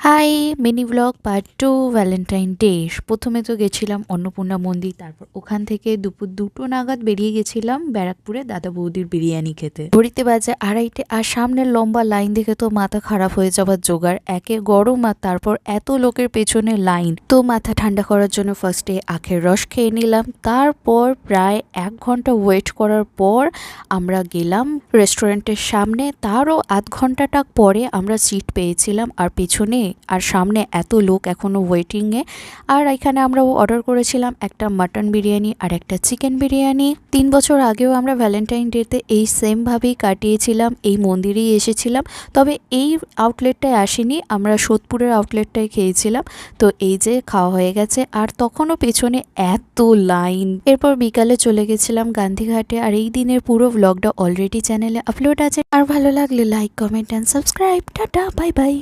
High, mini blog part 2 Valentine day. প্রথমে তো গেছিলাম অন্নপূর্ণা মন্দির, তারপর ওখান থেকে দুপুর 2টো নাগাদ বেরিয়ে গেছিলাম ব্যারাকপুরে দাদা বৌদির বিরিয়ানি খেতে। ঘড়িতে বাজে 2:30, আর সামনের লম্বা লাইন দেখে তো মাথা খারাপ হয়ে যাবার জোগাড়। একে গরম আর তারপর এত লোকের পেছনে লাইন, তো মাথা ঠান্ডা করার জন্য ফার্স্টে আখের রস খেয়ে নিলাম। তারপর প্রায় 1 ঘন্টা ওয়েট করার পর আমরা গেলাম রেস্টুরেন্টের সামনে। তারও আধ ঘন্টাটা পরে আমরা সিট পেয়েছিলাম, আর পেছনে আর সামনে এত লোক এখনো ওয়েটিংয়ে। আর এখানে আমরা অর্ডার করেছিলাম একটা মাটন বিরিয়ানি আর একটা চিকেন বিরিয়ানি। 3 বছর আগেও আমরা ভ্যালেন্টাইন ডেতে এই সেমভাবেই কাটিয়েছিলাম, এই মন্দিরেই এসেছিলাম। তবে এই আউটলেটটায় আসিনি, আমরা সোদপুরের আউটলেটটায় খেয়েছিলাম। তো এই যে খাওয়া হয়ে গেছে, আর তখনও পেছনে এত লাইন। এরপর বিকালে চলে গেছিলাম গান্ধীঘাটে। আর এই দিনের পুরো ব্লগটা অলরেডি চ্যানেলে আপলোড আছে। আর ভালো লাগলে like, comment and subscribe. Tata, bye bye.